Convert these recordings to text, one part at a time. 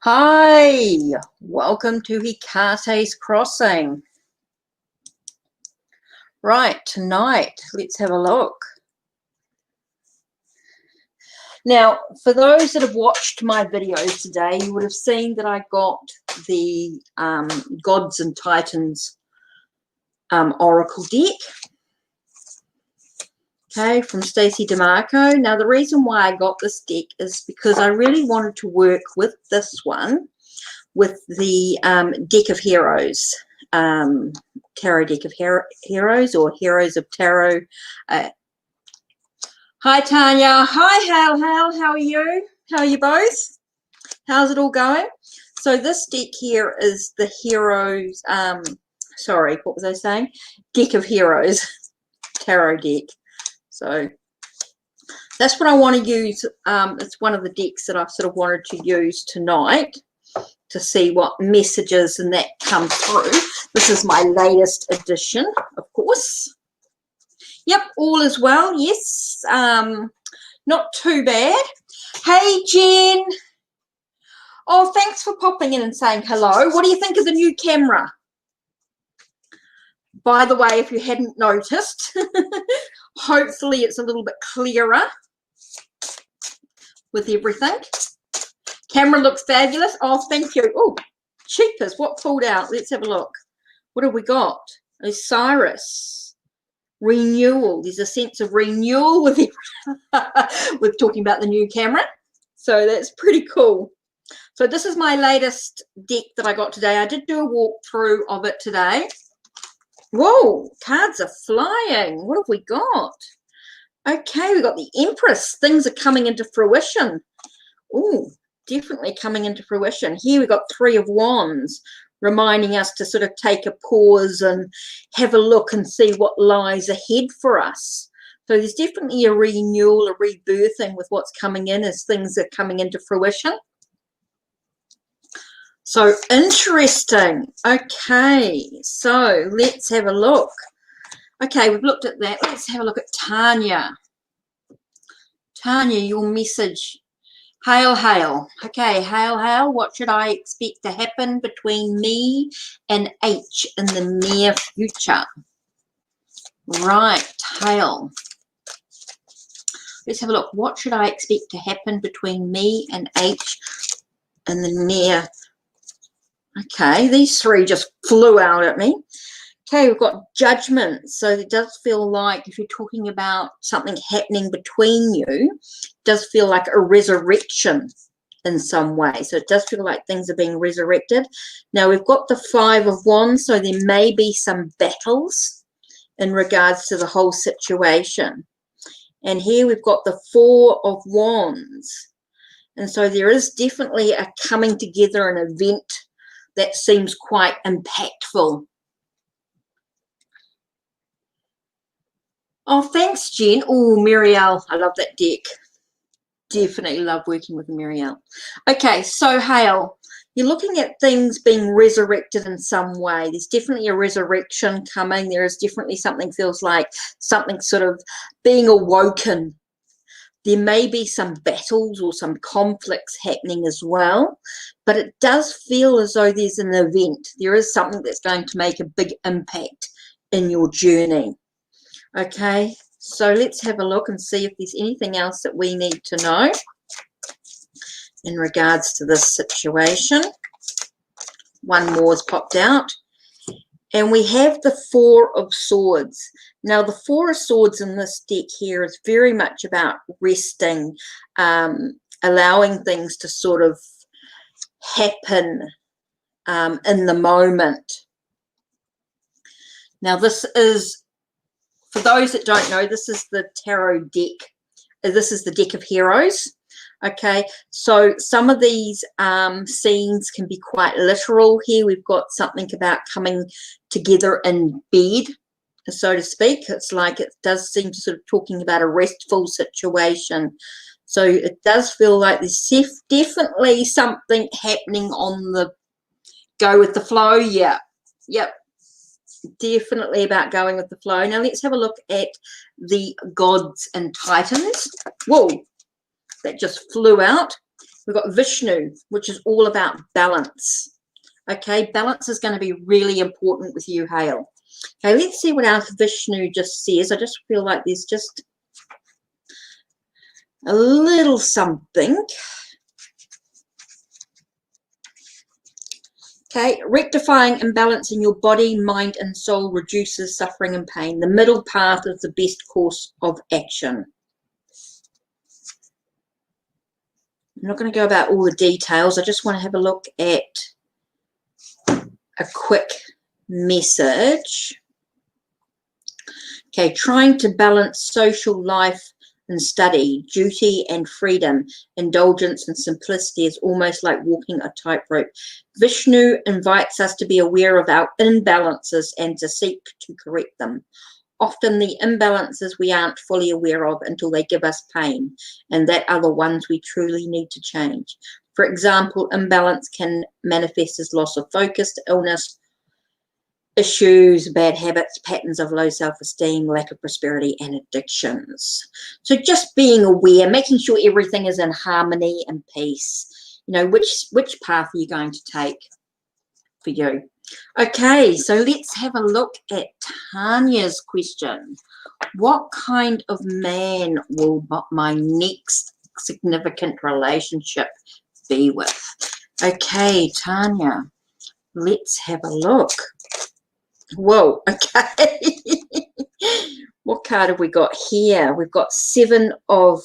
Hi, welcome to HeKate's Crossing. Right, tonight, let's have a look. Now, for those that have watched my videos today, you would have seen that I got the Gods and Titans Oracle deck. Okay, from Stacey DeMarco. Now, the reason why I got this deck is because I really wanted to work with this one, with the Deck of Heroes, Tarot Deck of Heroes, or Heroes of Tarot. Hi, Tanya. Hi, Hal. How are you? How are you both? How's it all going? So this deck here is the Heroes, sorry, what was I saying? Deck of Heroes, Tarot deck. So that's what I want to use. It's one of the decks that I've sort of wanted to use tonight to see what messages and that come through. This is my latest edition, of course. Yep, all is well. Yes, not too bad. Hey, Jen. Oh, thanks for popping in and saying hello. What do you think of the new camera? By the way, if you hadn't noticed, hopefully it's a little bit clearer with everything. Camera looks fabulous. Oh, thank you. Oh, cheapers. What pulled out? Let's have a look. What have we got? Osiris. Renewal. There's a sense of renewal with with talking about the new camera. So that's pretty cool. So this is my latest deck that I got today. I did do a walkthrough of it today. Whoa, cards are flying. What have we got? Okay, we got the Empress. Things are coming into fruition. Oh, definitely coming into fruition. Here we got Three of Wands, reminding us to sort of take a pause and have a look and see what lies ahead for us. So there's definitely a renewal, a rebirthing with what's coming in as things are coming into fruition. So interesting. Okay, so let's have a look. Okay, we've looked at that. Let's have a look at Tanya. Tanya, your message. Hail, hail. Okay, hail, hail. What should I expect to happen between me and H in the near future? Right, hail. Let's have a look. What should I expect to happen between me and H in the near? Okay, these three just flew out at me. Okay, we've got Judgment. So it does feel like if you're talking about something happening between you, it does feel like a resurrection in some way. So it does feel like things are being resurrected. Now we've got the Five of Wands, so there may be some battles in regards to the whole situation. And here we've got the Four of Wands. And so there is definitely a coming together, an event that seems quite impactful. Oh, thanks, Jen. Oh, Muriel, I love that deck. Definitely love working with Muriel. Okay, so Hale, you're looking at things being resurrected in some way. There's definitely a resurrection coming. There is definitely something, feels like something sort of being awoken. There may be some battles or some conflicts happening as well, but it does feel as though there's an event. There is something that's going to make a big impact in your journey. Okay, so let's have a look and see if there's anything else that we need to know in regards to this situation. One more has popped out. And we have the Four of Swords. Now, the Four of Swords in this deck here is very much about resting, allowing things to sort of happen in the moment. Now, this is, for those that don't know, this is the tarot deck. This is the Deck of Heroes. Okay, so some of these scenes can be quite literal. Here we've got something about coming together in bed, so to speak. It's like it does seem to sort of talking about a restful situation. So it does feel like there's definitely something happening on the go with the flow. Yeah, yep, definitely about going with the flow. Now let's have a look at the Gods and Titans. Whoa. That just flew out. We've got Vishnu, which is all about balance. Okay, balance is going to be really important with you, Hale. Okay, let's see what our Vishnu just says. I just feel like there's just a little something. Okay, rectifying imbalance in your body, mind, and soul reduces suffering and pain. The middle path is the best course of action. I'm not going to go about all the details. I just want to have a look at a quick message. Okay, trying to balance social life and study, duty and freedom, indulgence and simplicity is almost like walking a tightrope. Vishnu invites us to be aware of our imbalances and to seek to correct them. Often the imbalances we aren't fully aware of until they give us pain, and that are the ones we truly need to change. For example, imbalance can manifest as loss of focus, illness, issues, bad habits, patterns of low self-esteem, lack of prosperity, and addictions. So just being aware, making sure everything is in harmony and peace. You know, which path are you going to take for you? Okay, so let's have a look at Tanya's question. What kind of man will my next significant relationship be with? Okay, Tanya, let's have a look. Whoa, okay. What card have we got here? We've got 7 of,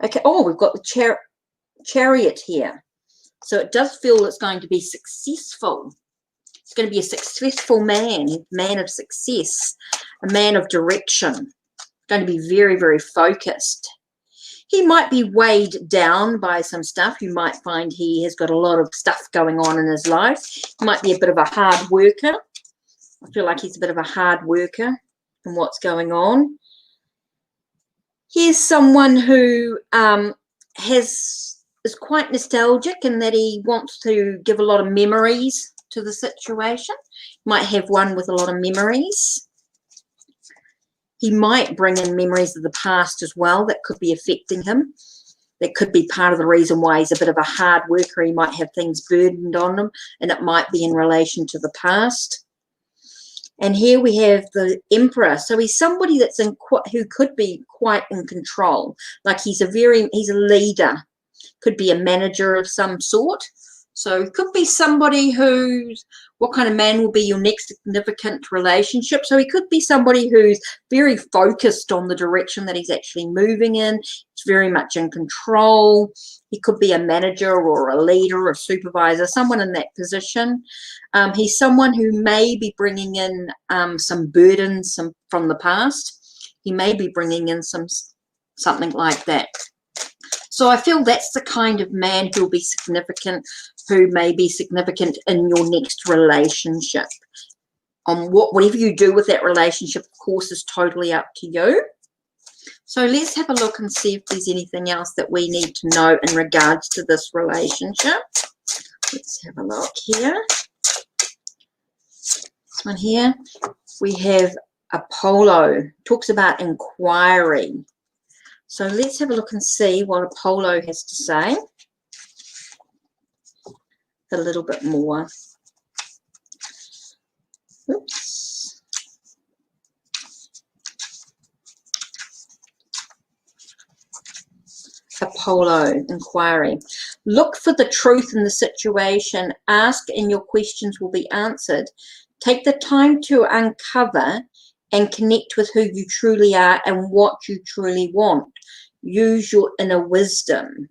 okay, oh, we've got the chariot here. So it does feel it's going to be successful. It's going to be a successful man of success, a man of direction, going to be very, very focused. He might be weighed down by some stuff. You might find he has got a lot of stuff going on in his life. He might be a bit of a hard worker. I feel like he's a bit of a hard worker in what's going on. Here's someone who is quite nostalgic in that he wants to give a lot of memories to the situation. Might have one with a lot of memories. He might bring in memories of the past as well that could be affecting him. That could be part of the reason why he's a bit of a hard worker. He might have things burdened on him, and it might be in relation to the past. And here we have the Emperor. So he's somebody that's who could be quite in control. Like he's a leader. Could be a manager of some sort. So it could be somebody who's, what kind of man will be your next significant relationship? So he could be somebody who's very focused on the direction that he's actually moving in. He's very much in control. He could be a manager or a leader or a supervisor, someone in that position. He's someone who may be bringing in some burdens from the past. He may be bringing in something like that. So I feel that's the kind of man who will be significant, who may be significant in your next relationship. Whatever you do with that relationship, of course, is totally up to you. So let's have a look and see if there's anything else that we need to know in regards to this relationship. Let's have a look here. This one here, we have Apollo. Talks about inquiry. So let's have a look and see what Apollo has to say a little bit more. Oops. Apollo, inquiry. Look for the truth in the situation. Ask and your questions will be answered. Take the time to uncover and connect with who you truly are and what you truly want. Use your inner wisdom.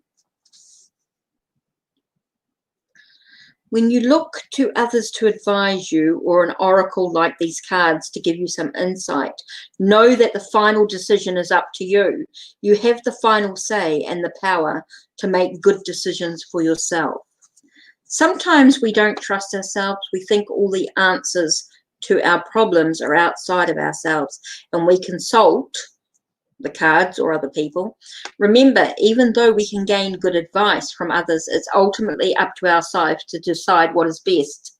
When you look to others to advise you, or an oracle like these cards to give you some insight, know that the final decision is up to you. You have the final say and the power to make good decisions for yourself. Sometimes we don't trust ourselves. We think all the answers to our problems are outside of ourselves, and we consult the cards or other people. Remember, even though we can gain good advice from others, it's ultimately up to ourselves to decide what is best.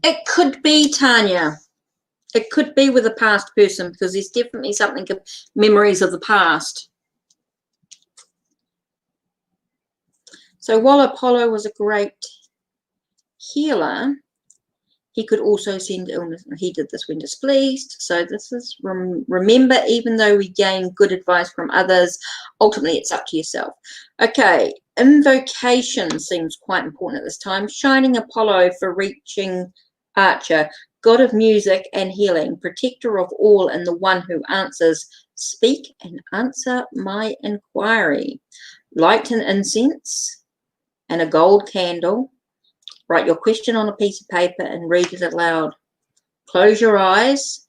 It could be, Tanya, It could be with a past person because there's definitely something of memories of the past. So while Apollo was a great healer, he could also send illness. He did this when displeased. So this is, remember, even though we gain good advice from others, ultimately it's up to yourself. Okay, invocation seems quite important at this time. Shining Apollo for reaching Archer, god of music and healing, protector of all and the one who answers. Speak and answer my inquiry. Light and incense and a gold candle. Write your question on a piece of paper and read it aloud. Close your eyes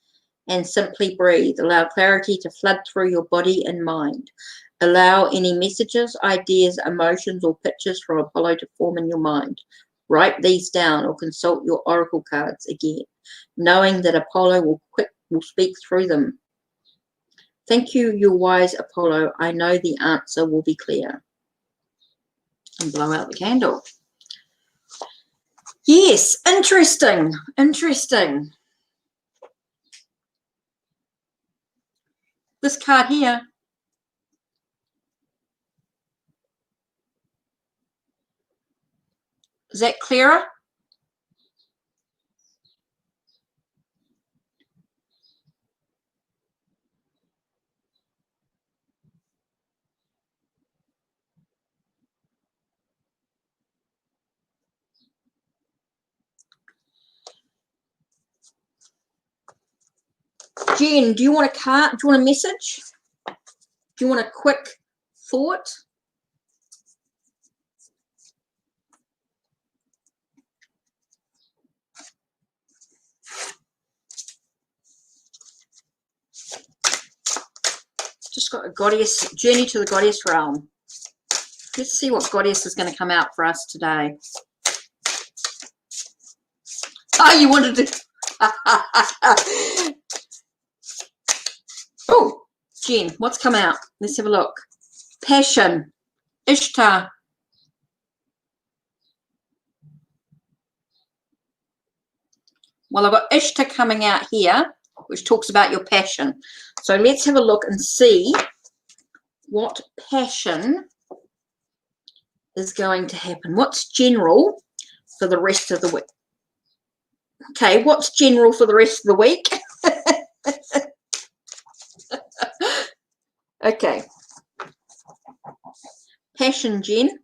and simply breathe. Allow clarity to flood through your body and mind. Allow any messages, ideas, emotions, or pictures from Apollo to form in your mind. Write these down or consult your oracle cards again, knowing that Apollo will speak through them. Thank you, your wise Apollo. I know the answer will be clear. And blow out the candle. Yes, interesting, interesting. This card here. Is that clearer? Jen, do you want a card? Do you want a message? Do you want a quick thought? Just got a goddess, journey to the goddess realm. Let's see what goddess is going to come out for us today. Oh, you wanted to... Oh, Jen, what's come out? Let's have a look. Passion, Ishtar. Well, I've got Ishtar coming out here, which talks about your passion. So let's have a look and see what passion is going to happen. What's general for the rest of the week? Okay, what's general for the rest of the week? Okay. Passion, Jen.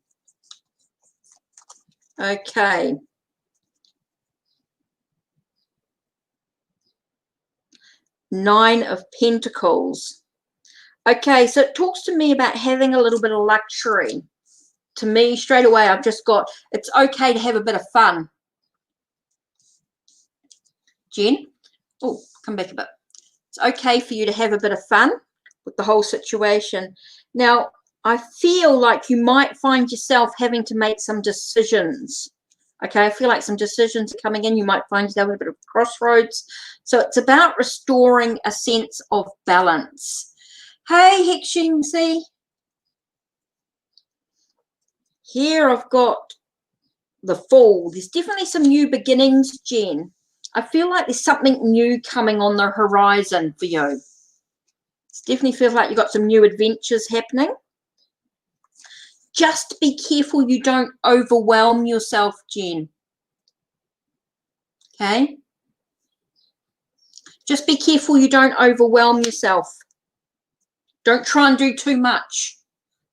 Okay. Nine of Pentacles. Okay, so it talks to me about having a little bit of luxury. To me, straight away, I've just got, it's okay to have a bit of fun. Jen, oh, come back a bit. It's okay for you to have a bit of fun with the whole situation. Now, I feel like you might find yourself having to make some decisions. Okay, I feel like some decisions are coming in. You might find yourself at a bit of crossroads. So it's about restoring a sense of balance. Hey, HeKate. Here I've got the Fool. There's definitely some new beginnings, Jen. I feel like there's something new coming on the horizon for you. It definitely feels like you've got some new adventures happening. Just be careful you don't overwhelm yourself, Jen. Okay? Just be careful you don't overwhelm yourself. Don't try and do too much.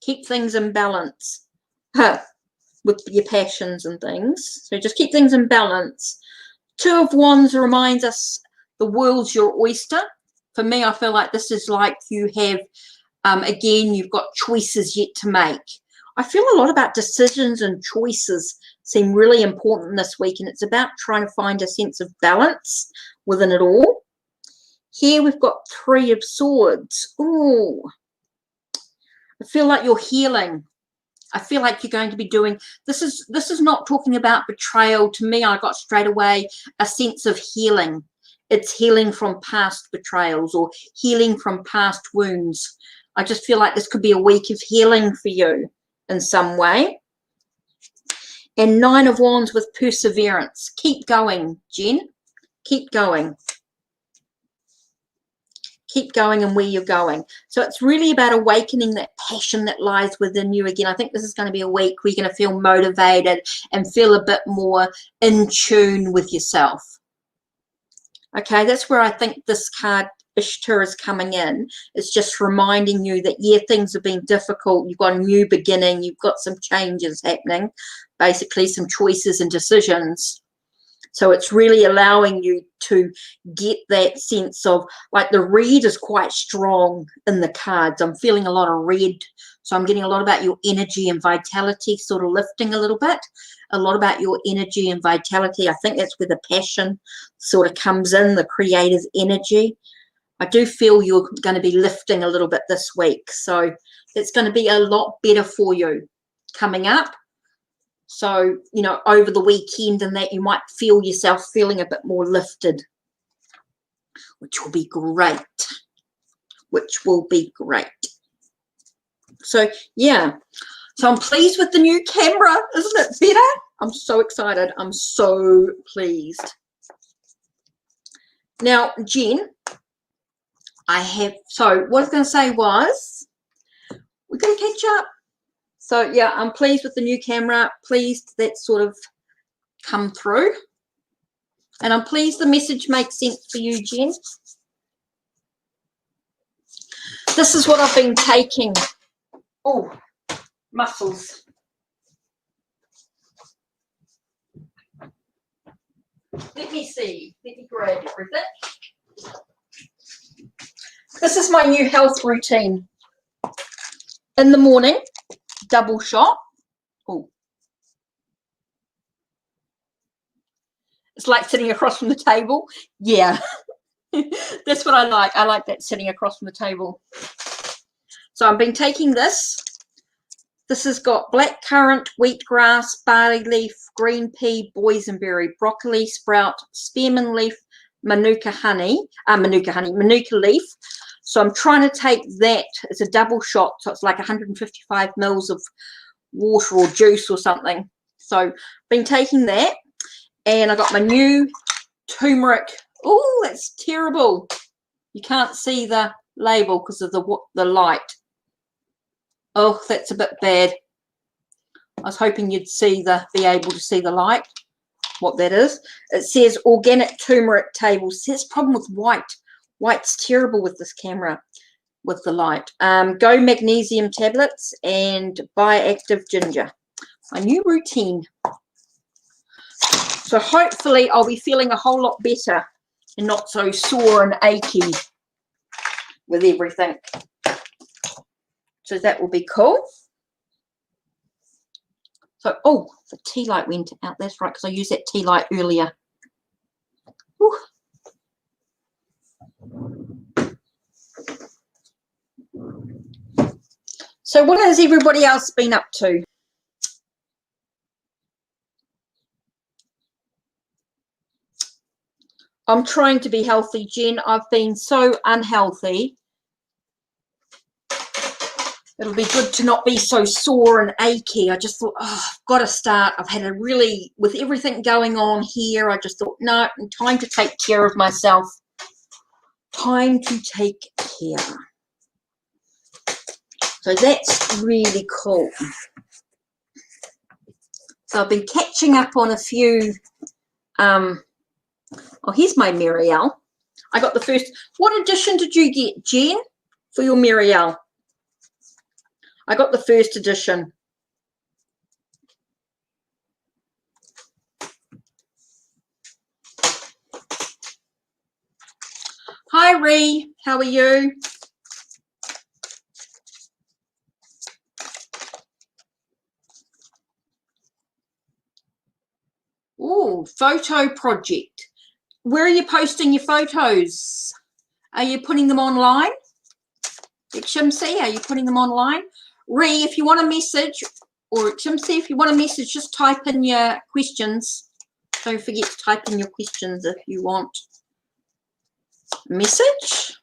Keep things in balance with your passions and things. So just keep things in balance. Two of Wands reminds us the world's your oyster. For me, I feel like this is like you have, again, you've got choices yet to make. I feel a lot about decisions and choices seem really important this week, and it's about trying to find a sense of balance within it all. Here we've got Three of Swords. Ooh, I feel like you're healing. I feel like you're going to be doing, this is not talking about betrayal. To me, I got straight away a sense of healing. It's healing from past betrayals or healing from past wounds. I just feel like this could be a week of healing for you in some way. And Nine of Wands with perseverance. Keep going, Jen. Keep going. keep going and where you're going. So it's really about awakening that passion that lies within you again. I think this is going to be a week where you're going to feel motivated and feel a bit more in tune with yourself. Okay, that's where I think this card Ishtar is coming in. It's just reminding you that, yeah, things have been difficult. You've got a new beginning. You've got some changes happening, basically some choices and decisions. So it's really allowing you to get that sense of, like, the red is quite strong in the cards. I'm feeling a lot of red. So I'm getting a lot about your energy and vitality sort of lifting a little bit. A lot about your energy and vitality. I think that's where the passion sort of comes in, the creative energy. I do feel you're going to be lifting a little bit this week. So it's going to be a lot better for you coming up. So, you know, over the weekend and that, you might feel yourself feeling a bit more lifted, which will be great. Which will be great. So, yeah. So I'm pleased with the new camera. Isn't it better? I'm so excited. I'm so pleased. Now, Jen, so what I was going to say was, we're going to catch up. So, yeah, I'm pleased with the new camera. Pleased that sort of come through. And I'm pleased the message makes sense for you, Jen. This is what I've been taking. Oh, muscles. Let me see. Let me grab everything. This is my new health routine. In the morning, double shot. Oh. It's like sitting across from the table. Yeah. That's what I like. I like that, sitting across from the table. So I've been taking this. This has got blackcurrant, wheatgrass, barley leaf, green pea, boysenberry, broccoli, sprout, spearmint leaf, manuka leaf. So I'm trying to take that as a double shot. So it's like 155 mils of water or juice or something. So I've been taking that. And I got my new turmeric. Oh, that's terrible. You can't see the label because of the light. Oh, that's a bit bad. I was hoping you'd be able to see the light, what that is. It says organic turmeric table. There's a problem with white. White's terrible with this camera, with the light. Go magnesium tablets and bioactive ginger. My new routine. So hopefully I'll be feeling a whole lot better and not so sore and achy with everything. So that will be cool. So, oh, the tea light went out. That's right, because I used that tea light earlier. Whew. So what has everybody else been up to? I'm trying to be healthy, Jen. I've been so unhealthy. It'll be good to not be so sore and achy. I just thought, oh, I've got to start. I've had with everything going on here, I just thought, no, time to take care of myself. Time to take care. So that's really cool. So I've been catching up on a few. Oh, here's my Marielle. I got the first. What edition did you get, Jen, for your Marielle? I got the first edition. Hi, Ree. How are you? Oh, photo project. Where are you posting your photos? Are you putting them online? Chimsy, are you putting them online? Ree, if you want a message, or Chimsy, if you want a message, just type in your questions. Don't forget to type in your questions if you want a message.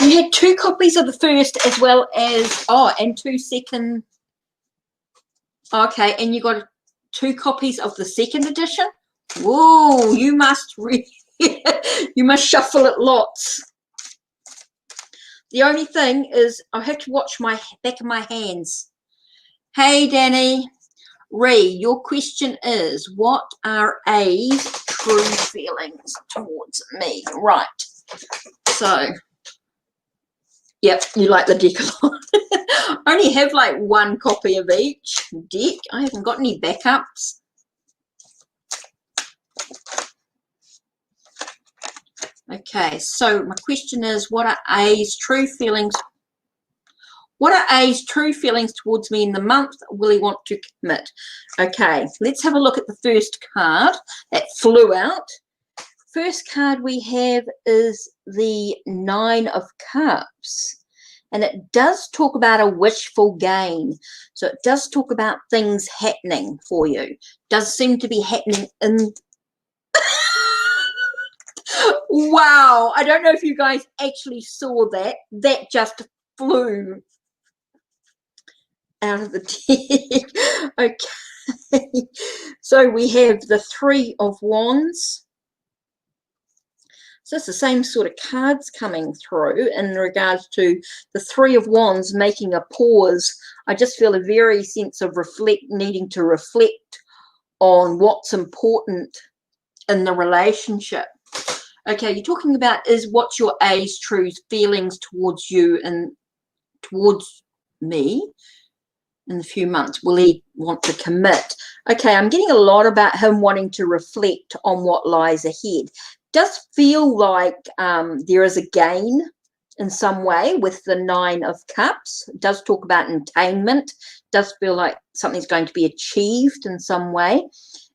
You had 2 copies of the first as well as, and 2 second. Okay, and you got 2 copies of the second edition. Whoa, you must you must shuffle it lots. The only thing is I have to watch my back of my hands. Hey, Danny. Your question is, what are A's true feelings towards me? Right. So, yep, you like the deck a lot. I only have like 1 copy of each deck. I haven't got any backups. Okay, so my question is, what are A's true feelings? What are A's true feelings towards me in the month? Will he want to commit? Okay, let's have a look at the first card that flew out. First card we have is the 9 of Cups. And it does talk about a wishful gain. So it does talk about things happening for you. Does seem to be happening in... Wow, I don't know if you guys actually saw that. That just flew out of the deck. Okay, so we have the 3 of Wands. So it's the same sort of cards coming through in regards to the 3 of Wands making a pause. I just feel a very sense of needing to reflect on what's important in the relationship. Okay, you're talking about what's your A's true feelings towards you and towards me in a few months. Will he want to commit? Okay, I'm getting a lot about him wanting to reflect on what lies ahead. Does feel like there is a gain in some way with the 9 of Cups. It does talk about attainment. Does feel like something's going to be achieved in some way.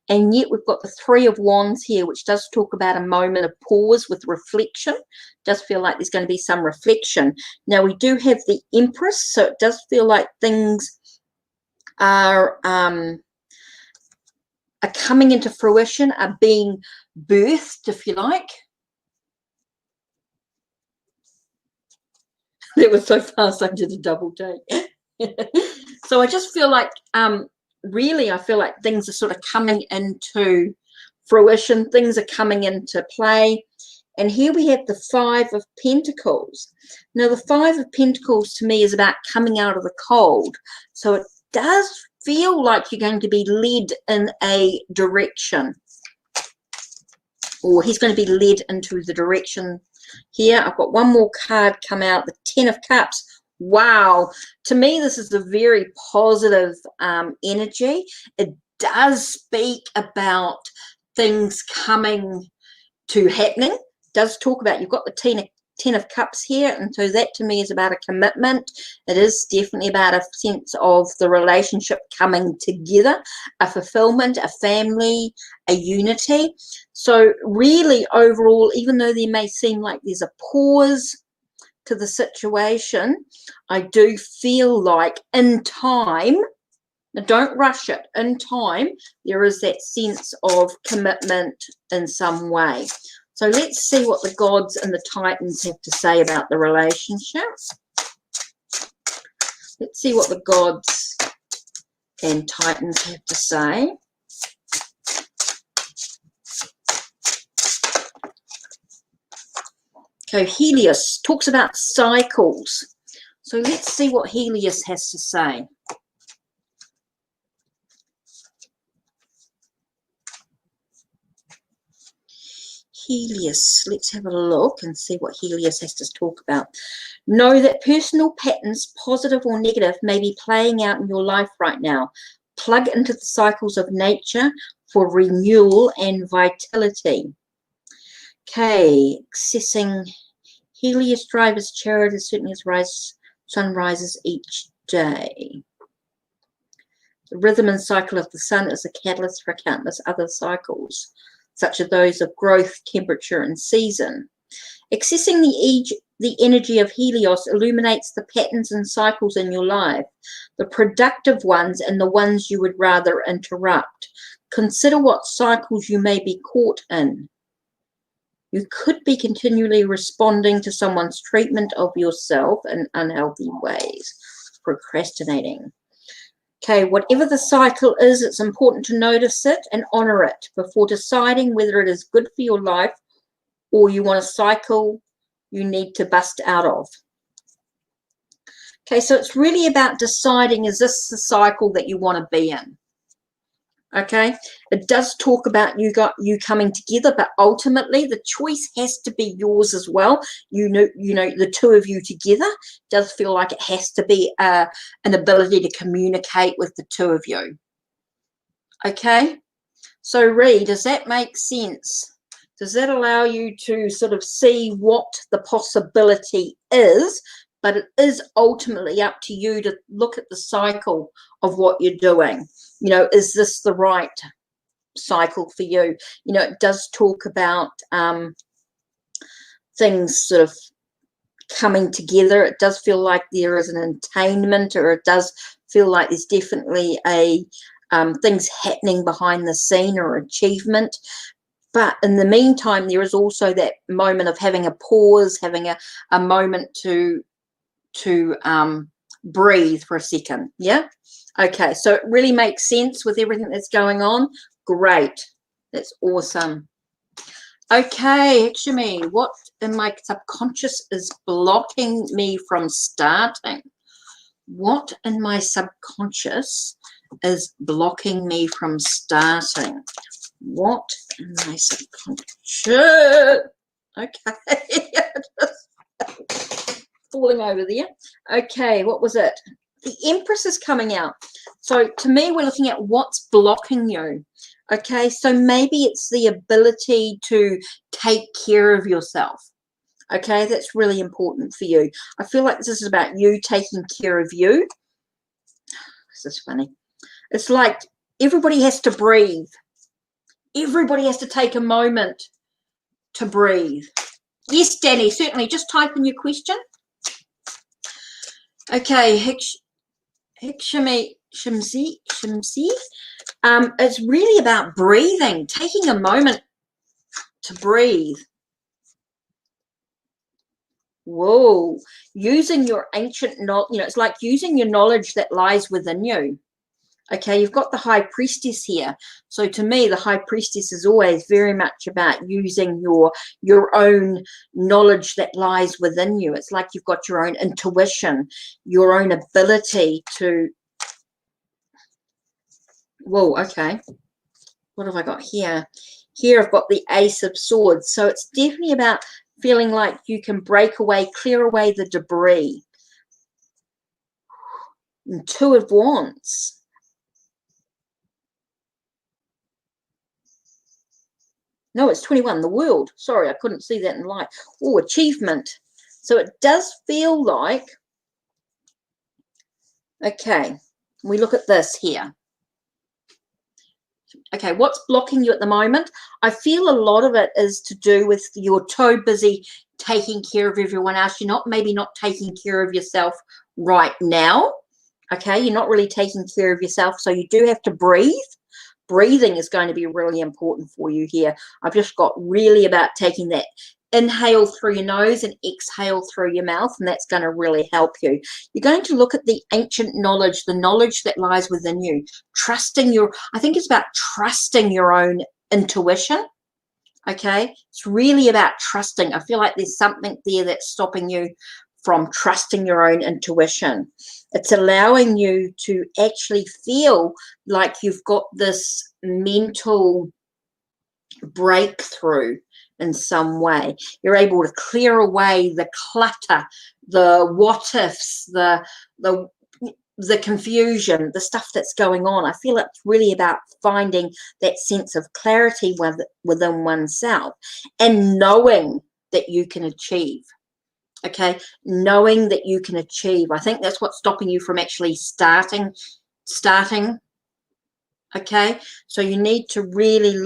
And yet we've got the 3 of Wands here, which does talk about a moment of pause with reflection. Does feel like there's going to be some reflection. Now, we do have the Empress, so it does feel like things are coming into fruition, are being birthed, if you like. That was so fast, I did a double take. So I just feel like... really, I feel like things are sort of coming into fruition. Things are coming into play. And here we have the 5 of Pentacles. Now, the 5 of Pentacles to me is about coming out of the cold. So it does feel like you're going to be led in a direction. Or he's going to be led into the direction here. I've got one more card come out, the 10 of Cups. Wow, to me this is a very positive energy. It does speak about things coming to happening. It does talk about, you've got the 10 of Cups here, and so that to me is about a commitment. It is definitely about a sense of the relationship coming together, a fulfillment, a family, a unity. So really overall, even though there may seem like there's a pause to the situation, I do feel like in time, now don't rush it, in time there is that sense of commitment in some way. So let's see what the gods and the titans have to say about the relationship. Let's see what the gods and titans have to say. So Helios talks about cycles. So let's see what Helios has to say. Helios, let's have a look and see what Helios has to talk about. Know that personal patterns, positive or negative, may be playing out in your life right now. Plug into the cycles of nature for renewal and vitality. Okay, accessing Helios drivers chariot as certainly as sun rises each day. The rhythm and cycle of the sun is a catalyst for countless other cycles, such as those of growth, temperature, and season. Accessing the energy of Helios illuminates the patterns and cycles in your life, the productive ones and the ones you would rather interrupt. Consider what cycles you may be caught in. You could be continually responding to someone's treatment of yourself in unhealthy ways. Procrastinating. Okay, whatever the cycle is, it's important to notice it and honor it before deciding whether it is good for your life or you want a cycle you need to bust out of. Okay, so it's really about deciding, is this the cycle that you want to be in? Okay, it does talk about you coming together, but ultimately the choice has to be yours as well. You know, the two of you together does feel like it has to be an ability to communicate with the two of you. Okay, so Ree, does that make sense? Does that allow you to sort of see what the possibility is? But it is ultimately up to you to look at the cycle of what you're doing. You know, is this the right cycle for you? You know, it does talk about things sort of coming together. It does feel like there is an attainment, or it does feel like there's definitely a things happening behind the scene or achievement. But in the meantime, there is also that moment of having a pause, having a moment to breathe for a second. Yeah. Okay. So it really makes sense with everything that's going on. Great. That's awesome. Okay, Shami, what in my subconscious is blocking me from starting? What in my subconscious is blocking me from starting? What in my subconscious? Okay. Falling over there. Okay, what was it? The Empress is coming out. So to me, we're looking at what's blocking you. Okay, so maybe it's the ability to take care of yourself. Okay, that's really important for you. I feel like this is about you taking care of you. This is funny. It's like everybody has to breathe. Everybody has to take a moment to breathe. Yes, Danny, certainly. Just type in your question. Okay, Shimsi. It's really about breathing, taking a moment to breathe. Whoa, using your ancient knowledge, you know, it's like using your knowledge that lies within you. Okay, you've got the High Priestess here. So to me, the High Priestess is always very much about using your own knowledge that lies within you. It's like you've got your own intuition, your own ability to... Whoa, okay. What have I got here? Here I've got the Ace of Swords. So it's definitely about feeling like you can break away, clear away the debris. And Two of Wands. No, it's 21, the World. Sorry, I couldn't see that in light. Oh, achievement. So it does feel like... Okay, we look at this here. Okay, what's blocking you at the moment? I feel a lot of it is to do with you're too busy taking care of everyone else. You're maybe not taking care of yourself right now. Okay, you're not really taking care of yourself, so you do have to breathe. Breathing is going to be really important for you here. I've just got really about taking that inhale through your nose and exhale through your mouth, and that's going to really help you. You're going to look at the ancient knowledge, the knowledge that lies within you, trusting I think it's about trusting your own intuition. Okay, it's really about trusting. I feel like there's something there that's stopping you from trusting your own intuition. It's allowing you to actually feel like you've got this mental breakthrough in some way. You're able to clear away the clutter, the what ifs, the confusion, the stuff that's going on. I feel it's really about finding that sense of clarity within oneself and knowing that you can achieve. Okay, knowing that you can achieve. I think that's what's stopping you from actually starting. Okay, so you need to really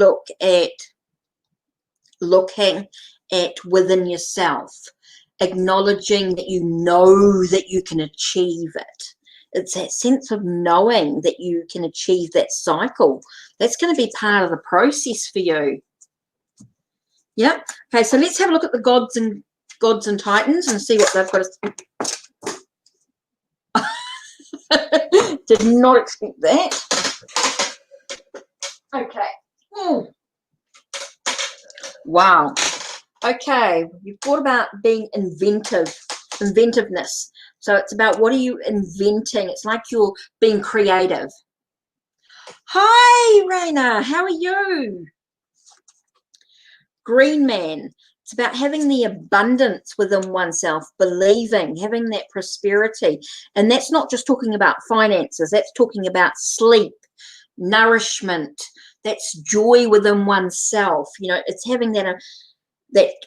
looking at within yourself, acknowledging that you know that you can achieve it. It's that sense of knowing that you can achieve that cycle. That's going to be part of the process for you. Yeah. Okay, so let's have a look at the gods and titans and see what they've got to did not expect that. Okay. Wow. Okay, you've thought about being inventiveness. So it's about what are you inventing? It's like you're being creative. Hi, Raina. How are you? Green man. It's about having the abundance within oneself, believing, having that prosperity. And that's not just talking about finances. That's talking about sleep, nourishment. That's joy within oneself. You know, it's having that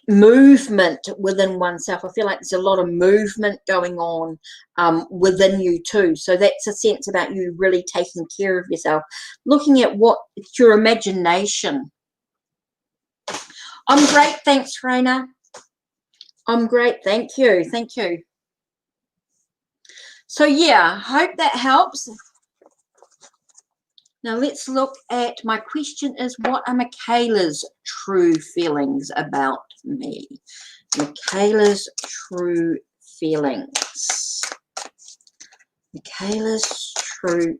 movement within oneself. I feel like there's a lot of movement going on within you too. So that's a sense about you really taking care of yourself, looking at what it's your imagination. I'm great, thanks, Raina. I'm great, thank you, thank you. So yeah, hope that helps. Now let's look at, my question is, what are Michaela's true feelings about me? Michaela's true feelings. Michaela's true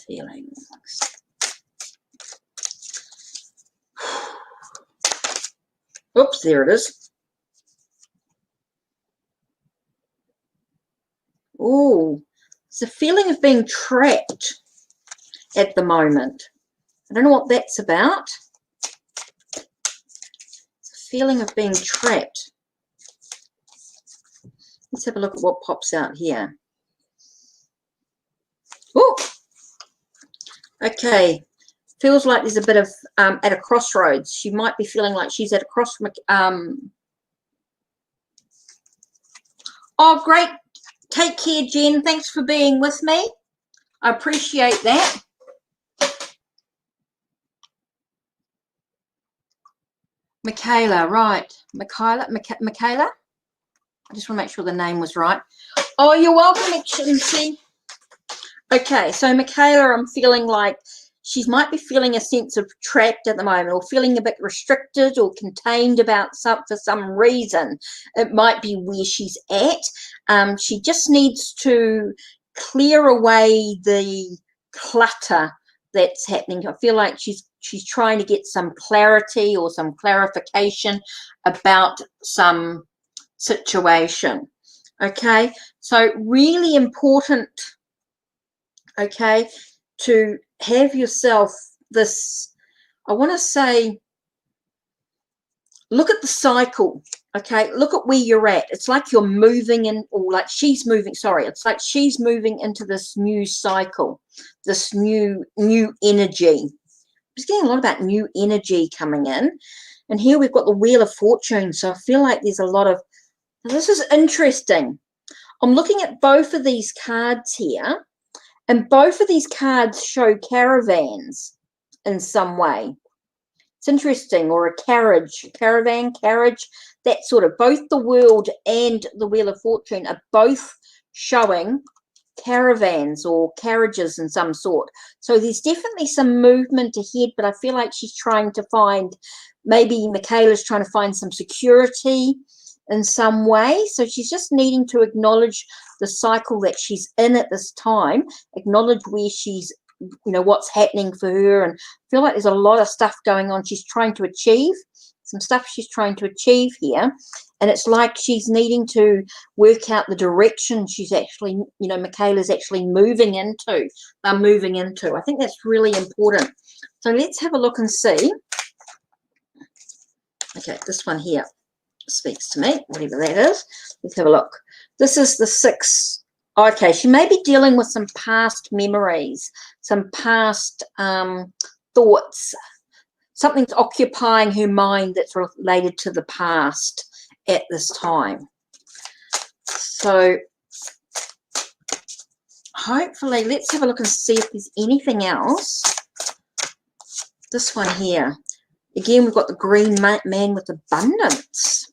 feelings. Oops, there it is. Oh, it's a feeling of being trapped at the moment. I don't know what that's about. It's a feeling of being trapped. Let's have a look at what pops out here. Oh, okay. Feels like there's a bit of at a crossroads. She might be feeling like she's at a Oh, great. Take care, Jen. Thanks for being with me. I appreciate that. Michaela, right. Michaela. I just want to make sure the name was right. Oh, you're welcome, Excellency. Okay, so Michaela, I'm feeling like she might be feeling a sense of trapped at the moment, or feeling a bit restricted or contained about for some reason. It might be where she's at. She just needs to clear away the clutter that's happening. I feel like she's trying to get some clarity or some clarification about some situation. Okay, so really important, okay, to have yourself this, I want to say, look at the cycle. Okay, look at where you're at. It's like you're moving in, or like she's moving, sorry, it's like she's moving into this new cycle, this new energy. I was getting a lot about new energy coming in. And here we've got the Wheel of Fortune. So I feel like there's a lot of, this is interesting. I'm looking at both of these cards here, and both of these cards show caravans in some way. It's interesting, or a carriage, caravan, carriage, that sort of, both the World and the Wheel of Fortune are both showing caravans or carriages in some sort. So there's definitely some movement ahead, but I feel like she's trying to find, maybe Michaela's trying to find some security in some way. So she's just needing to acknowledge the cycle that she's in at this time, acknowledge where she's, you know, what's happening for her, and feel like there's a lot of stuff going on. She's trying to achieve some stuff. She's trying to achieve here, and it's like she's needing to work out the direction she's actually, you know, Michaela's actually moving into. They're moving into. I think that's really important. So let's have a look and see. Okay, this one here speaks to me, whatever that is. Let's have a look. This is the 6. Okay, she may be dealing with some past memories, some past thoughts. Something's occupying her mind that's related to the past at this time. So hopefully, let's have a look and see if there's anything else. This one here. Again, we've got the green man with abundance.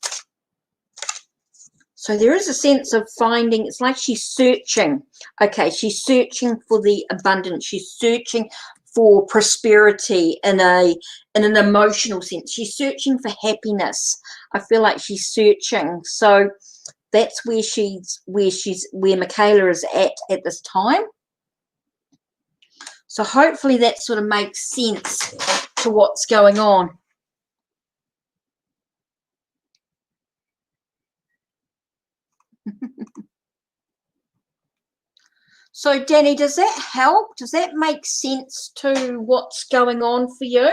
So there is a sense of finding, it's like she's searching. Okay, she's searching for the abundance. She's searching for prosperity in an emotional sense. She's searching for happiness. I feel like she's searching. So that's where Michaela is at this time. So hopefully that sort of makes sense to what's going on. So Danny, does that help? Does that make sense to what's going on for you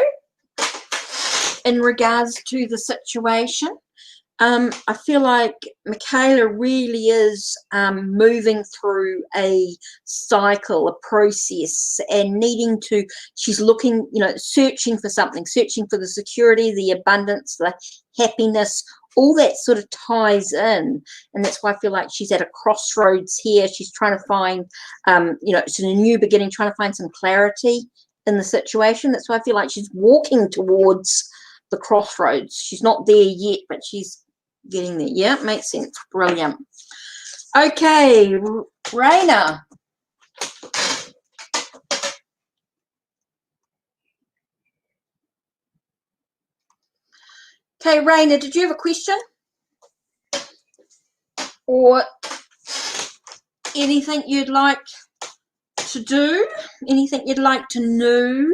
in regards to the situation? I feel like Michaela really is moving through a cycle, a process, and needing to, she's looking, you know, searching for something, searching for the security, the abundance, the happiness, all that sort of ties in. And that's why I feel like she's at a crossroads here. She's trying to find, you know, it's a new beginning, trying to find some clarity in the situation. That's why I feel like she's walking towards the crossroads. She's not there yet, but she's getting there. Yeah, makes sense. Brilliant. Okay, Raina. Okay, Raina, did you have a question? Or anything you'd like to do? Anything you'd like to know?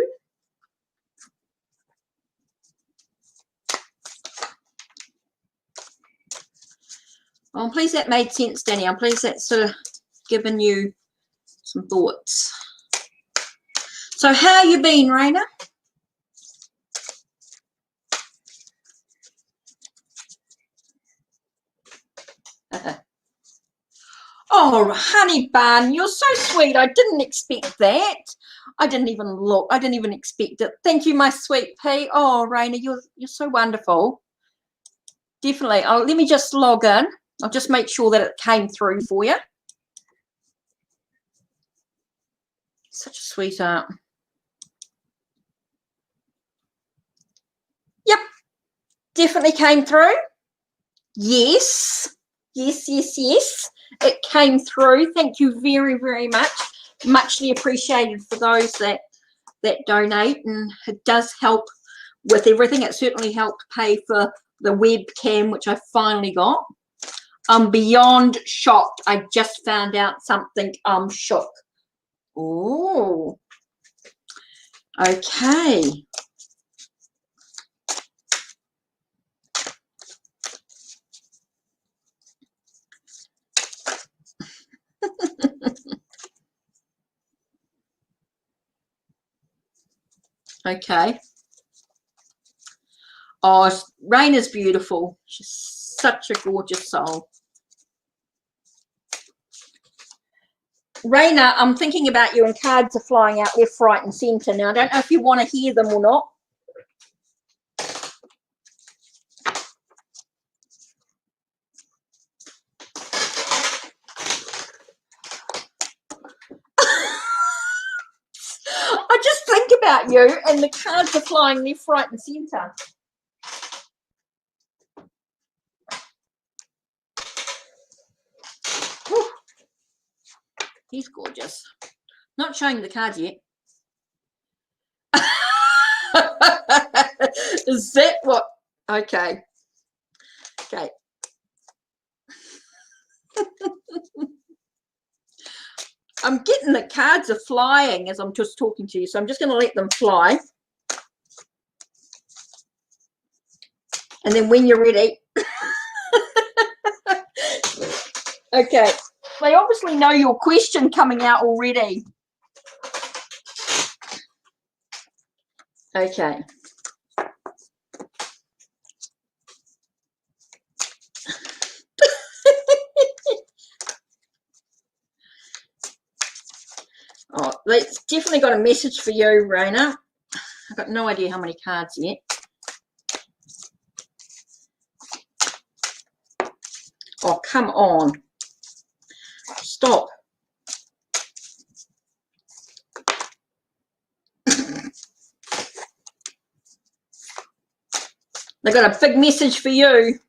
Oh, I'm pleased that made sense, Danny. I'm pleased that's sort of given you some thoughts. So how you been, Raina? Oh, honey bun, you're so sweet. I didn't expect that. I didn't even look. I didn't even expect it. Thank you, my sweet pea. Oh, Raina, you're so wonderful. Definitely. Oh, let me just log in. I'll just make sure that it came through for you. Such a sweetheart. Yep, definitely came through. Yes, yes, yes, yes. It came through. Thank you very, very much. Muchly appreciated for those that donate, and it does help with everything. It certainly helped pay for the webcam, which I finally got. I'm beyond shocked. I just found out something. I'm shook. Oh, okay. Okay. Oh, Raina's beautiful. She's such a gorgeous soul. Raina, I'm thinking about you, and cards are flying out left, right, and centre. Now, I don't know if you want to hear them or not. I just think about you, and the cards are flying left, right, and centre. Whew. He's gorgeous. Not showing the cards yet. Is that what? Okay. Okay. I'm getting the cards are flying as I'm just talking to you, so I'm just going to let them fly. And then when you're ready. Okay. They obviously know your question coming out already. Okay. Oh, it's definitely got a message for you, Raina. I've got no idea how many cards yet. Oh, come on. Stop. They've got a big message for you.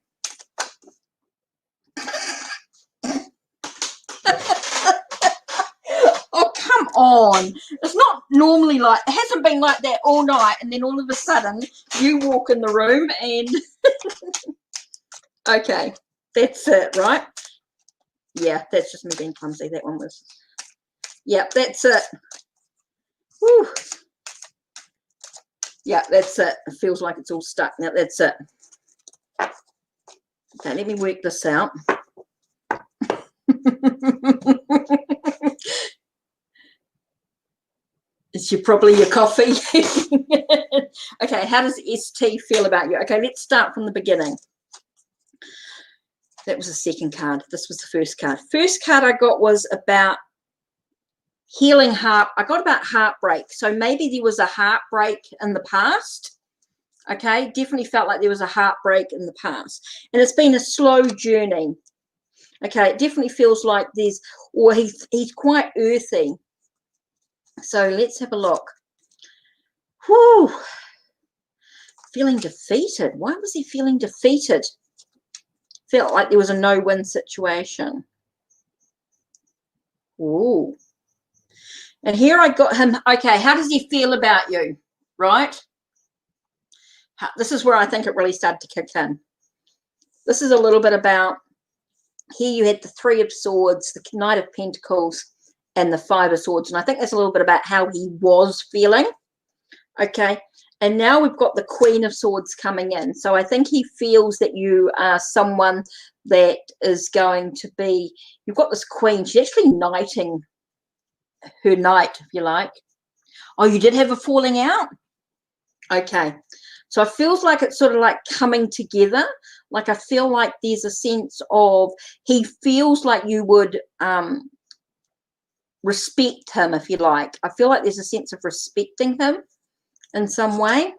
Oh, come on? It's not normally like, it hasn't been like that all night, and then all of a sudden you walk in the room and okay, that's it, right? Yeah, that's just me being clumsy. That one was, yeah, that's it. Whew. Yeah, that's it. It feels like it's all stuck now. That's it. Okay, let me work this out. It's probably your coffee. Okay, how does ST feel about you? Okay, let's start from the beginning. That was the second card. This was the first card. First card I got was about healing heart. I got about heartbreak. So maybe there was a heartbreak in the past. Okay, definitely felt like there was a heartbreak in the past. And it's been a slow journey. Okay, it definitely feels like there's, or he's quite earthy. So let's have a look. Whew. Feeling defeated. Why was he feeling defeated? Felt like there was a no-win situation. Ooh. And here I got him. Okay, how does he feel about you? Right? This is where I think it really started to kick in. This is a little bit about, here you had the Three of Swords, the Knight of Pentacles, and the Five of Swords. And I think that's a little bit about how he was feeling. Okay. And now we've got the Queen of Swords coming in. So I think he feels that you are someone that is going to be, you've got this Queen. She's actually knighting her knight, if you like. Oh, you did have a falling out? Okay. So it feels like it's sort of like coming together. Like I feel like there's a sense of, he feels like you would respect him, if you like. I feel like there's a sense of respecting him in some way.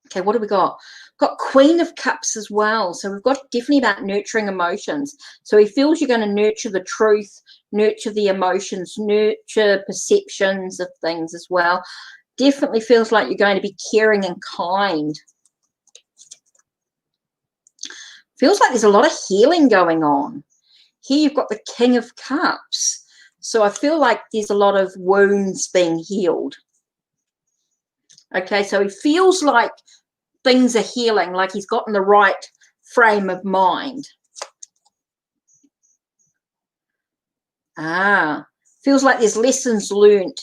Okay, what do we got? Got Queen of Cups as well. So we've got definitely about nurturing emotions. So he feels you're going to nurture the truth, nurture the emotions, nurture perceptions of things as well. Definitely feels like you're going to be caring and kind. Feels like there's a lot of healing going on. Here you've got the King of Cups. So I feel like there's a lot of wounds being healed. Okay, so he feels like things are healing, like he's gotten the right frame of mind. Feels like there's lessons learned.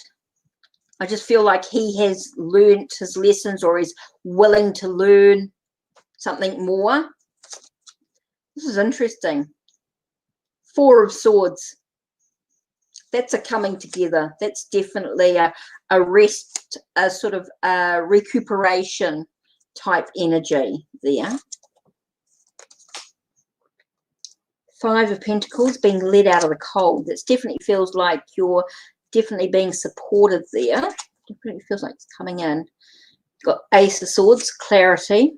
I just feel like he has learned his lessons, or is willing to learn something more. This is interesting. Four of Swords. That's a coming together. That's definitely a rest, a sort of a recuperation type energy there. Five of Pentacles, being led out of the cold. That definitely feels like you're definitely being supported there. Definitely feels like it's coming in. Got Ace of Swords, clarity.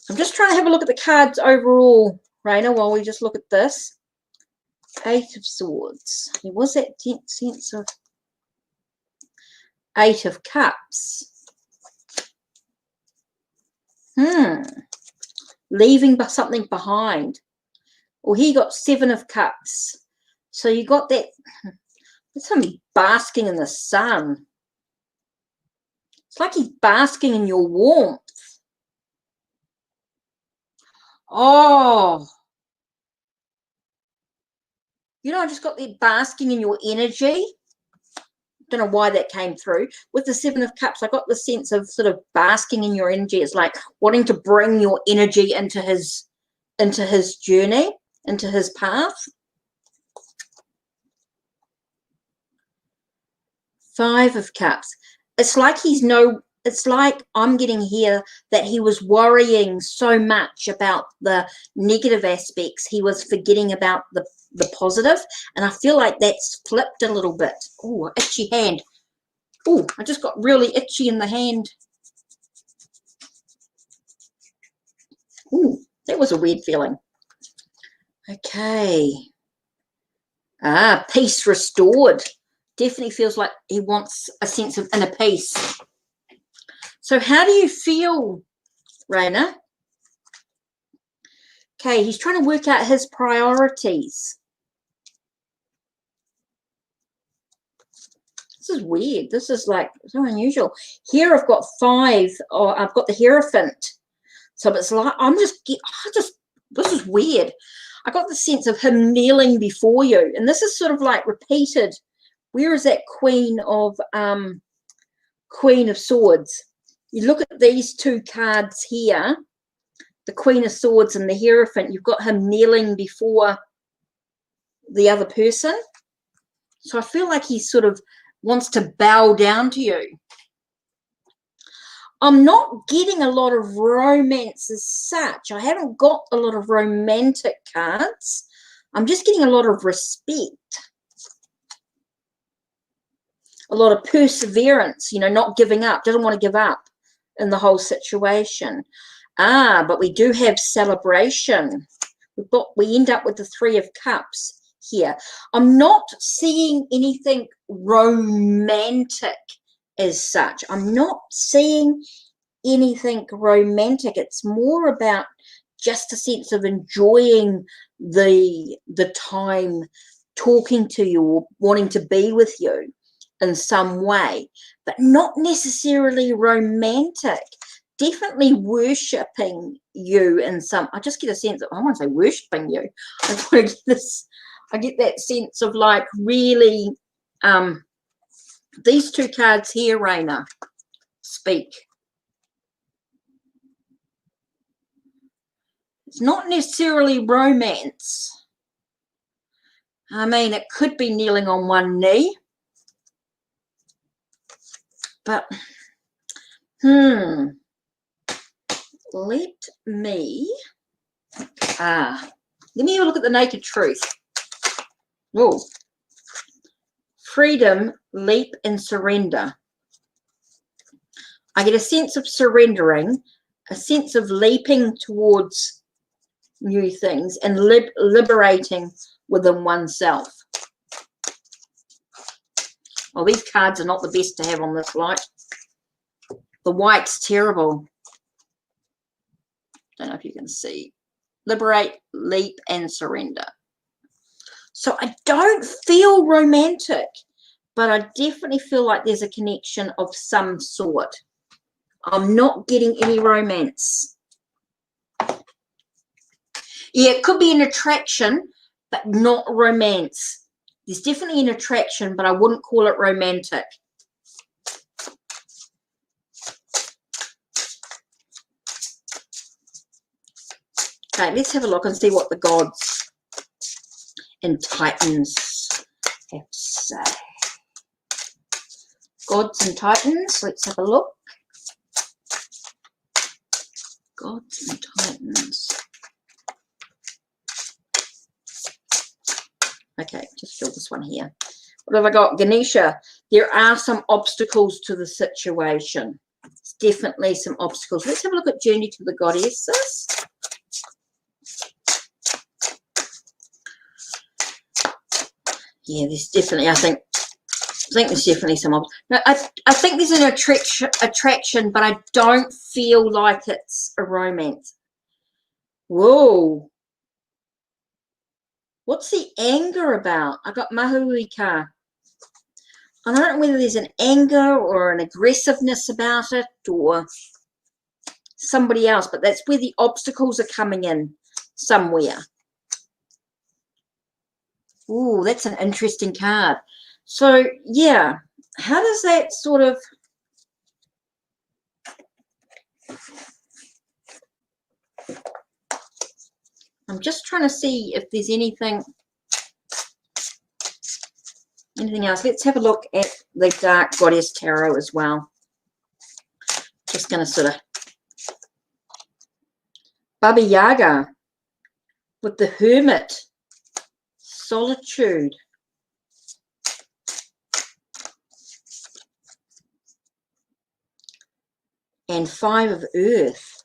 I'm just trying to have a look at the cards overall, Raina, while we just look at this. Eight of Swords. There was that sense of Eight of Cups. Leaving something behind. Well, he got Seven of Cups. So you got that. It's him basking in the sun. It's like he's basking in your warmth. Oh. You know, I just got that basking in your energy. Don't know why that came through. With the Seven of Cups, I got the sense of sort of basking in your energy. It's like wanting to bring your energy into his journey, into his path. Five of Cups. It's like it's like I'm getting here that he was worrying so much about the negative aspects. He was forgetting about the positive. And I feel like that's flipped a little bit. Oh, itchy hand. Oh, I just got really itchy in the hand. Oh, that was a weird feeling. Okay. Peace restored. Definitely feels like he wants a sense of inner peace. So how do you feel, Raina? Okay, he's trying to work out his priorities. This is weird. This is like so unusual. Here I've got 5, or I've got the Hierophant. So it's like, this is weird. I got the sense of him kneeling before you. And this is sort of like repeated. Where is that Queen of Swords? You look at these 2 cards here, the Queen of Swords and the Hierophant. You've got him kneeling before the other person. So I feel like he sort of wants to bow down to you. I'm not getting a lot of romance as such. I haven't got a lot of romantic cards. I'm just getting a lot of respect. A lot of perseverance, you know, not giving up. Doesn't want to give up in the whole situation. But we do have celebration. We end up with the 3 of Cups here. I'm not seeing anything romantic as such. I'm not seeing anything romantic. It's more about just a sense of enjoying the time talking to you or wanting to be with you in some way, but not necessarily romantic. Definitely worshipping you in some, I just get a sense of, I want to say worshipping you. I get that sense of like really, these 2 cards here, Raina, speak. It's not necessarily romance. I mean, it could be kneeling on one knee. But, let me have a look at the naked truth. Oh, freedom, leap, and surrender. I get a sense of surrendering, a sense of leaping towards new things, and liberating within oneself. Well, these cards are not the best to have on this light. The white's terrible. Don't know if you can see. Liberate, leap, and surrender. So I don't feel romantic, but I definitely feel like there's a connection of some sort. I'm not getting any romance. Yeah, it could be an attraction, but not romance. There's definitely an attraction, but I wouldn't call it romantic. Okay, let's have a look and see what the gods and titans have to say. Gods and titans, let's have a look. Gods and titans. Okay, just fill this one here. What have I got? Ganesha, there are some obstacles to the situation. It's definitely some obstacles. Let's have a look at Journey to the Goddesses. Yeah, there's definitely, I think there's definitely some obstacles. No, I think there's an attraction, but I don't feel like it's a romance. Whoa. What's the anger about? I got Mahuika. I don't know whether there's an anger or an aggressiveness about it or somebody else, but that's where the obstacles are coming in somewhere. Ooh, that's an interesting card. So, yeah, how does that sort of... I'm just trying to see if there's anything else. Let's have a look at the Dark Goddess Tarot as well. Just going to sort of... Baba Yaga with the Hermit. Solitude. And 5 of Earth.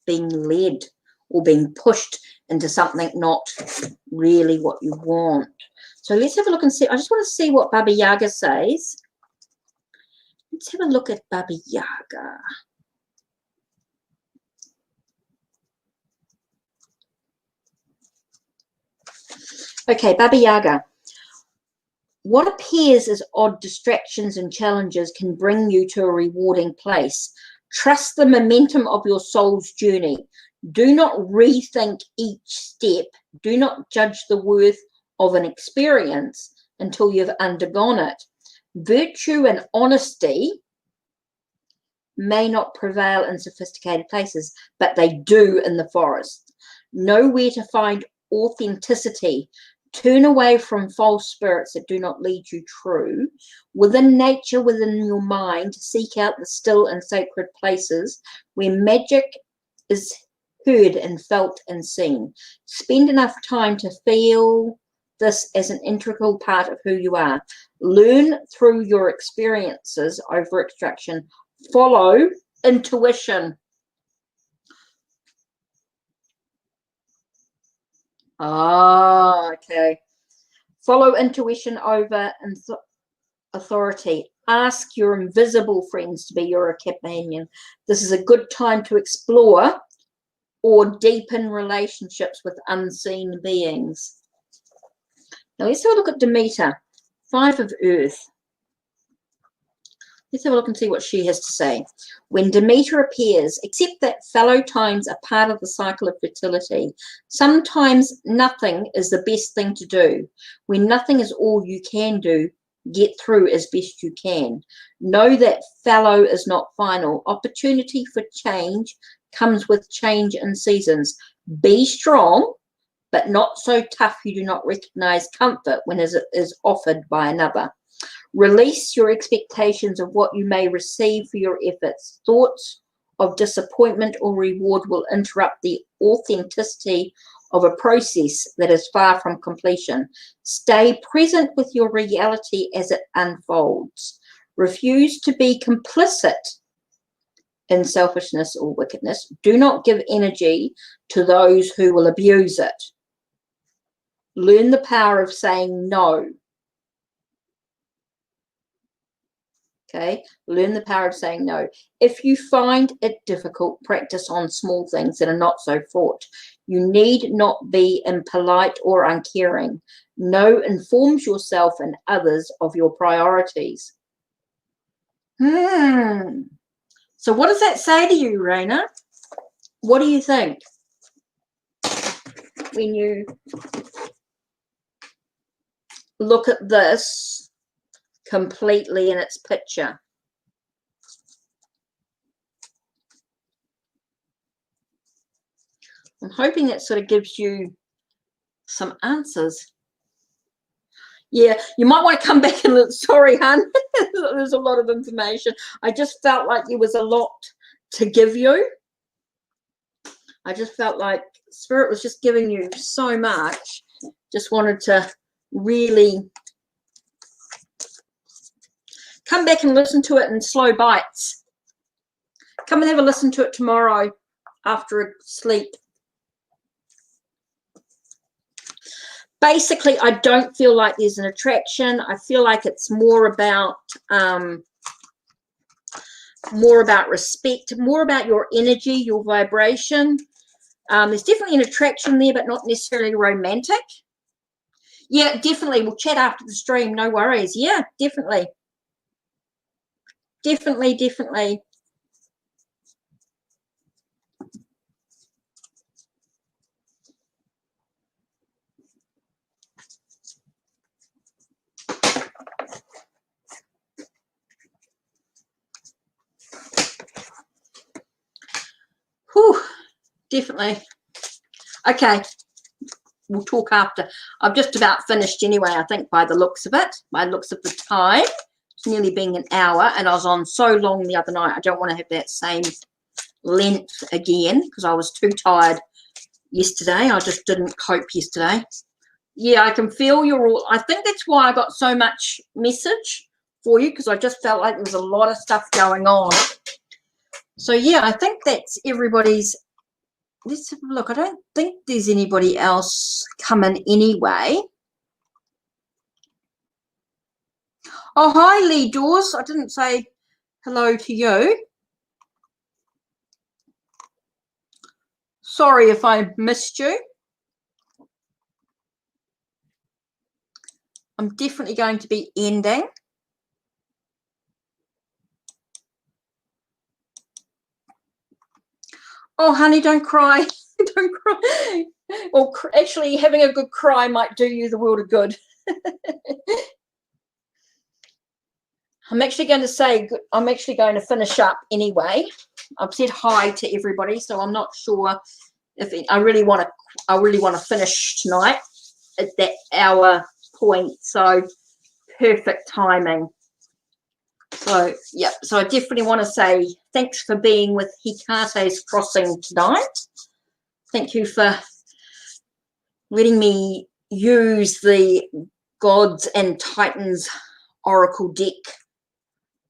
Being led or being pushed into something not really what you want. So let's have a look and see. I just want to see what Baba Yaga says. Let's have a look at Baba Yaga. Okay, Baba Yaga. What appears as odd distractions and challenges can bring you to a rewarding place. Trust the momentum of your soul's journey. Do not rethink each step. Do not judge the worth of an experience until you've undergone it. Virtue and honesty may not prevail in sophisticated places, but they do in the forest. Know where to find authenticity. Turn away from false spirits that do not lead you true. Within nature, within your mind, seek out the still and sacred places where magic is heard and felt and seen. Spend enough time to feel this as an integral part of who you are. Learn through your experiences over extraction. Follow intuition. Okay. Follow intuition over authority. Ask your invisible friends to be your companion. This is a good time to explore or deepen relationships with unseen beings. Now let's have a look at Demeter, 5 of Earth. Let's have a look and see what she has to say. When Demeter appears, accept that fallow times are part of the cycle of fertility. Sometimes nothing is the best thing to do. When nothing is all you can do, get through as best you can. Know that fallow is not final. Opportunity for change comes with change in seasons. Be strong, but not so tough you do not recognize comfort when it is offered by another. Release your expectations of what you may receive for your efforts. Thoughts of disappointment or reward will interrupt the authenticity of a process that is far from completion. Stay present with your reality as it unfolds. Refuse to be complicit in selfishness or wickedness. Do not give energy to those who will abuse it. Learn the power of saying no. Okay, learn the power of saying no. If you find it difficult, practice on small things that are not so fraught. You need not be impolite or uncaring. No informs yourself and others of your priorities. So what does that say to you, Raina? What do you think when you look at this completely in its picture? I'm hoping that sort of gives you some answers. Yeah, you might want to come back and look. Sorry, hon. There's a lot of information. I just felt like there was a lot to give you. I just felt like Spirit was just giving you so much. Just wanted to really come back and listen to it in slow bites. Come and have a listen to it tomorrow after a sleep. Basically, I don't feel like there's an attraction. I feel like it's more about respect, more about your energy, your vibration. There's definitely an attraction there, but not necessarily romantic. Yeah, definitely. We'll chat after the stream. No worries. Yeah, definitely. Definitely. Whew, definitely. Okay, we'll talk after. I'm just about finished anyway, I think, by the looks of it, by the looks of the time. It's nearly being an hour, and I was on so long the other night. I don't want to have that same length again because I was too tired yesterday. I just didn't cope yesterday. Yeah, I can feel you're all. I think that's why I got so much message for you, because I just felt like there was a lot of stuff going on. So yeah, I think that's everybody's. Let's have a look. I don't think there's anybody else coming anyway. Oh, hi, Lee Dawes. I didn't say hello to you. Sorry if I missed you. I'm definitely going to be ending. Oh, honey, don't cry. Don't cry. Or actually, having a good cry might do you the world of good. I'm actually going to finish up anyway. I've said hi to everybody, so I'm not sure if I really want to finish tonight at that hour point. So perfect timing. So yeah, so I definitely want to say thanks for being with HeKate's Crossing tonight. Thank you for letting me use the Gods and Titans Oracle deck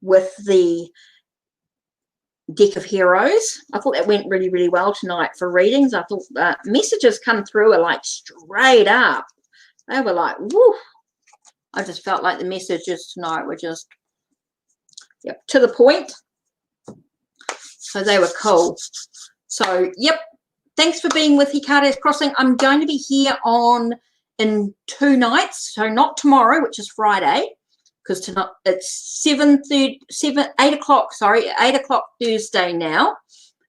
with the deck of heroes. I thought that went really, really well tonight for readings. I thought messages come through are like straight up. They were like, woo. I just felt like the messages tonight were just to the point. So they were cool. So, yep. Thanks for being with HeKate's Crossing. I'm going to be here in 2 nights. So not tomorrow, which is Friday, because tonight it's 8 o'clock, sorry, 8 o'clock Thursday now.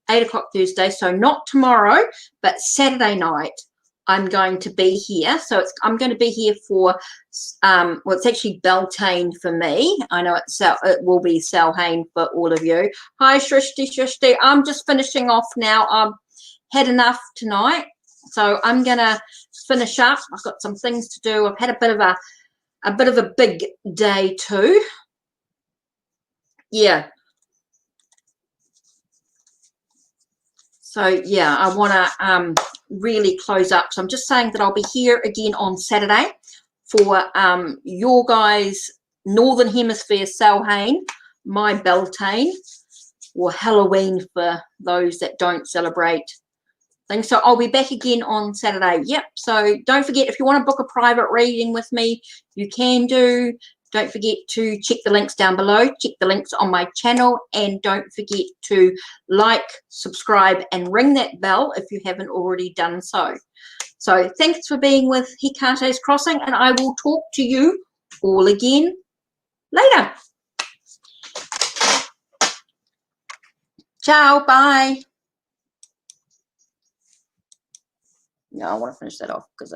8 o'clock Thursday. So not tomorrow, but Saturday night. I'm going to be here. So I'm going to be here for, well, it's actually Beltane for me. I know it will be Samhain for all of you. Hi, Shrishti. I'm just finishing off now. I've had enough tonight. So I'm going to finish up. I've got some things to do. I've had a bit of a big day too. Yeah. So, yeah, I want to really close up. So I'm just saying that I'll be here again on Saturday for your guys' Northern Hemisphere Samhain, my Beltane, or Halloween for those that don't celebrate things. So I'll be back again on Saturday. Yep. So don't forget, if you want to book a private reading with me, you can do. Don't forget to check the links down below. Check the links on my channel. And don't forget to like, subscribe, and ring that bell if you haven't already done so. So thanks for being with HeKate's Crossing, and I will talk to you all again later. Ciao. Bye. No, I want to finish that off because